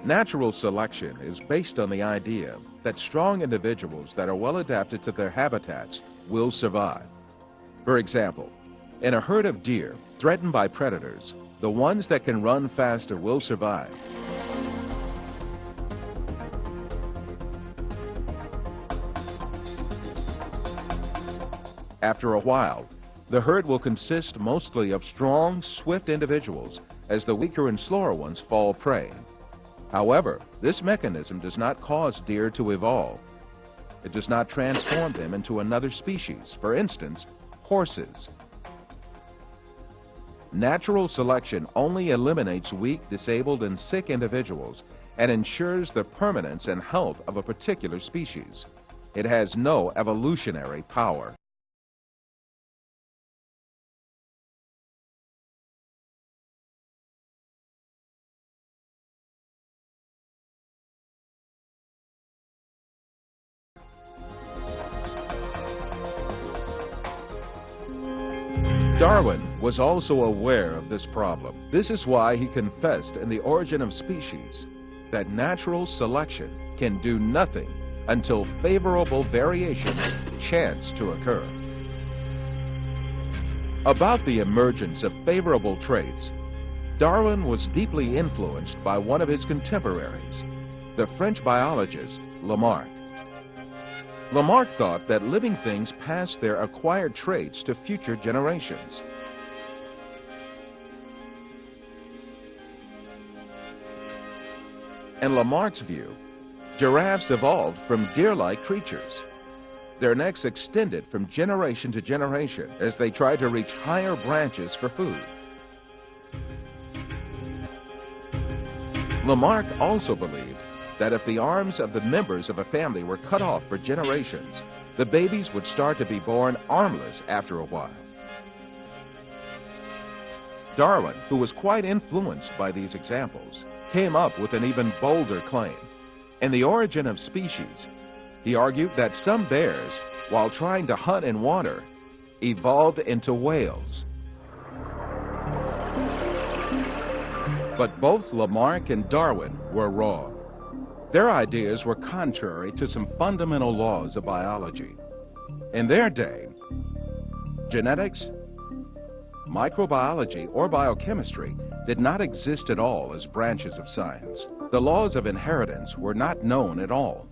Natural selection is based on the idea that strong individuals that are well adapted to their habitats will survive. For example, in a herd of deer threatened by predators, the ones that can run faster will survive. After a while, the herd will consist mostly of strong, swift individuals as the weaker and slower ones fall prey. However, this mechanism does not cause deer to evolve. It does not transform them into another species, for instance, horses. Natural selection only eliminates weak, disabled, and sick individuals and ensures the permanence and health of a particular species. It has no evolutionary power. Darwin was also aware of this problem. This is why he confessed in The Origin of Species that natural selection can do nothing until favorable variations chance to occur. About the emergence of favorable traits, Darwin was deeply influenced by one of his contemporaries, the French biologist Lamarck. Lamarck thought that living things pass their acquired traits to future generations. In Lamarck's view, giraffes evolved from deer-like creatures. Their necks extended from generation to generation as they tried to reach higher branches for food. Lamarck also believed that if the arms of the members of a family were cut off for generations, the babies would start to be born armless after a while. Darwin, who was quite influenced by these examples, came up with an even bolder claim. In The Origin of Species, he argued that some bears, while trying to hunt in water, evolved into whales. But both Lamarck and Darwin were wrong. Their ideas were contrary to some fundamental laws of biology. In their day, genetics, microbiology, or biochemistry did not exist at all as branches of science. The laws of inheritance were not known at all.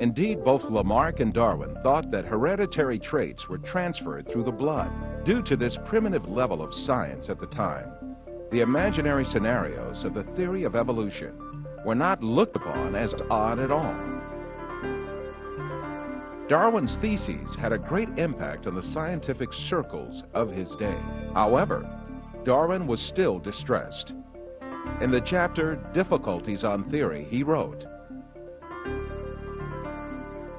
Indeed, both Lamarck and Darwin thought that hereditary traits were transferred through the blood. Due to this primitive level of science at the time, the imaginary scenarios of the theory of evolution were not looked upon as odd at all. Darwin's theses had a great impact on the scientific circles of his day. However, Darwin was still distressed. In the chapter Difficulties on Theory, he wrote,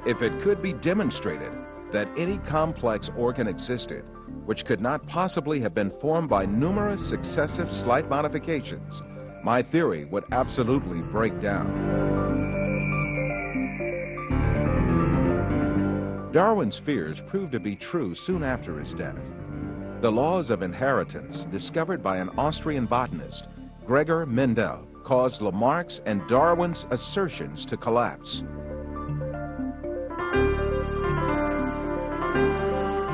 "If it could be demonstrated that any complex organ existed which could not possibly have been formed by numerous successive slight modifications, my theory would absolutely break down." Darwin's fears proved to be true soon after his death. The laws of inheritance, discovered by an Austrian botanist, Gregor Mendel, caused Lamarck's and Darwin's assertions to collapse.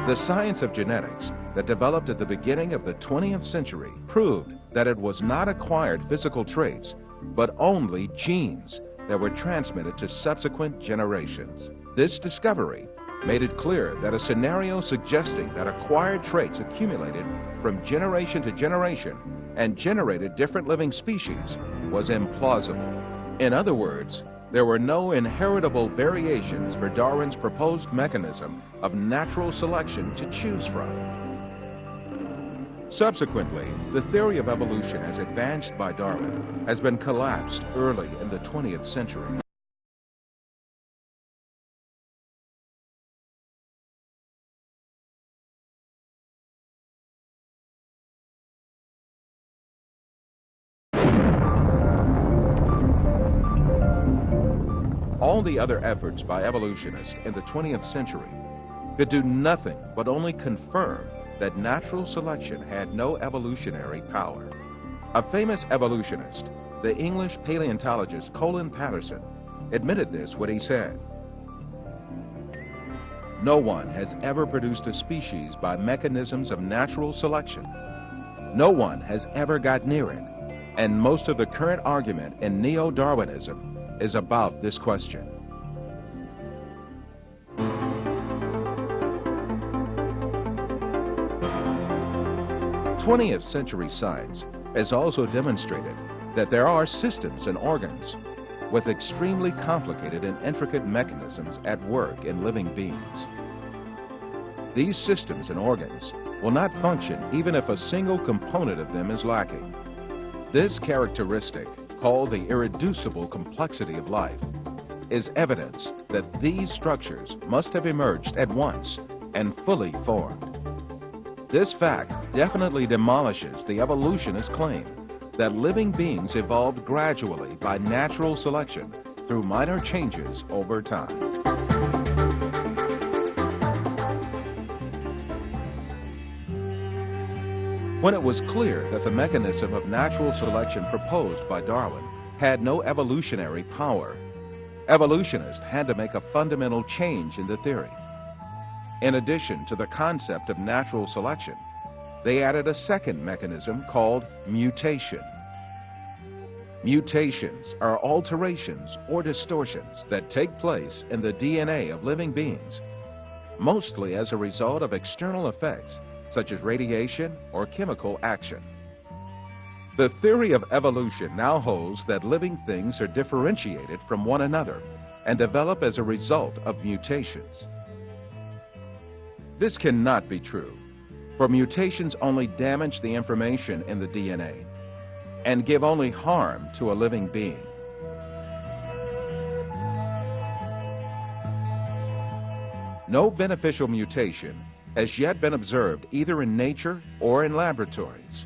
The science of genetics that developed at the beginning of the 20th century proved that it was not acquired physical traits, but only genes that were transmitted to subsequent generations. This discovery made it clear that a scenario suggesting that acquired traits accumulated from generation to generation and generated different living species was implausible. In other words, there were no inheritable variations for Darwin's proposed mechanism of natural selection to choose from. Subsequently, the theory of evolution as advanced by Darwin has been collapsed early in the 20th century. All the other efforts by evolutionists in the 20th century could do nothing but only confirm that natural selection had no evolutionary power. A famous evolutionist, the English paleontologist Colin Patterson admitted this when he said, "No one has ever produced a species by mechanisms of natural selection. No one has ever got near it, and most of the current argument in neo-Darwinism is about this question." "20th century science has also demonstrated that there are systems and organs with extremely complicated and intricate mechanisms at work in living beings. These systems and organs will not function even if a single component of them is lacking. This characteristic, called the irreducible complexity of life, is evidence that these structures must have emerged at once and fully formed. This fact definitely demolishes the evolutionist claim that living beings evolved gradually by natural selection through minor changes over time." When it was clear that the mechanism of natural selection proposed by Darwin had no evolutionary power, evolutionists had to make a fundamental change in the theory. In addition to the concept of natural selection, they added a second mechanism called mutation. Mutations are alterations or distortions that take place in the DNA of living beings, mostly as a result of external effects such as radiation or chemical action. The theory of evolution now holds that living things are differentiated from one another and develop as a result of mutations. This cannot be true, for mutations only damage the information in the DNA and give only harm to a living being. No beneficial mutation has yet been observed either in nature or in laboratories.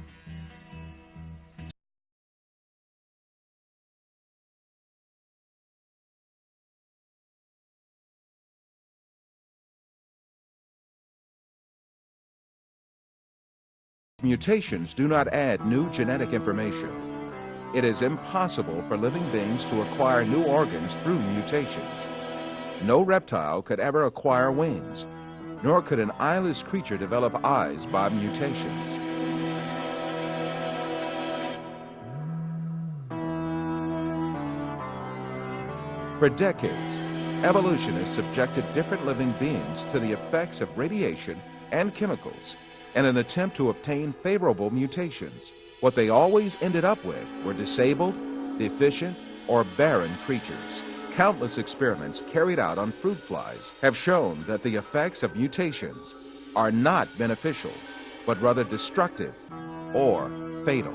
Mutations do not add new genetic information. It is impossible for living beings to acquire new organs through mutations. No reptile could ever acquire wings, nor could an eyeless creature develop eyes by mutations. For decades, evolutionists subjected different living beings to the effects of radiation and chemicals in an attempt to obtain favorable mutations. What they always ended up with were disabled, deficient, or barren creatures. Countless experiments carried out on fruit flies have shown that the effects of mutations are not beneficial, but rather destructive or fatal.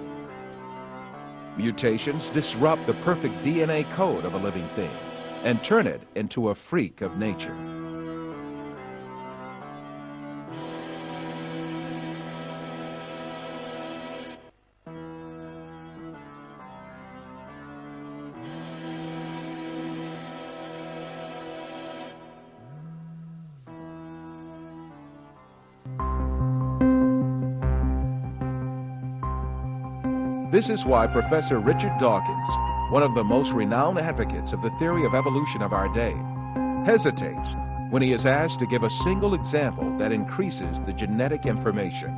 Mutations disrupt the perfect DNA code of a living thing and turn it into a freak of nature. This is why Professor Richard Dawkins, one of the most renowned advocates of the theory of evolution of our day, hesitates when he is asked to give a single example that increases the genetic information.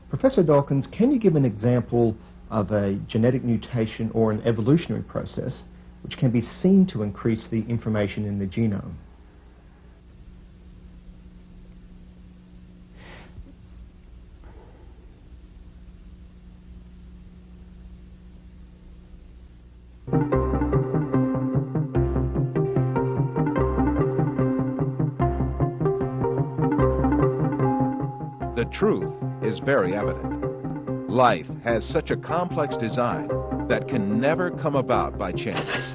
Professor Dawkins, can you give an example of a genetic mutation or an evolutionary process which can be seen to increase the information in the genome? The truth is very evident. Life has such a complex design that can never come about by chance.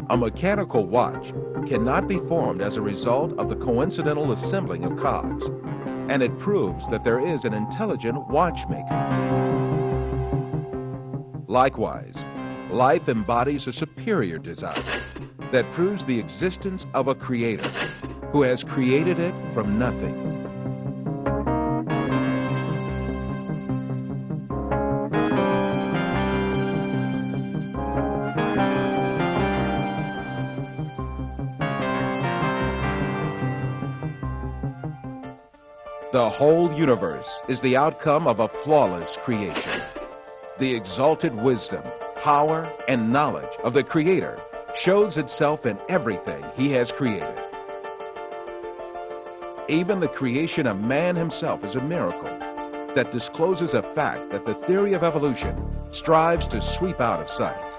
A mechanical watch cannot be formed as a result of the coincidental assembling of cogs, and it proves that there is an intelligent watchmaker. Likewise, life embodies a superior design. that proves the existence of a creator who has created it from nothing. The whole universe is the outcome of a flawless creation. The exalted wisdom, power, and knowledge of the Creator shows itself in everything He has created. Even the creation of man himself is a miracle that discloses a fact that the theory of evolution strives to sweep out of sight.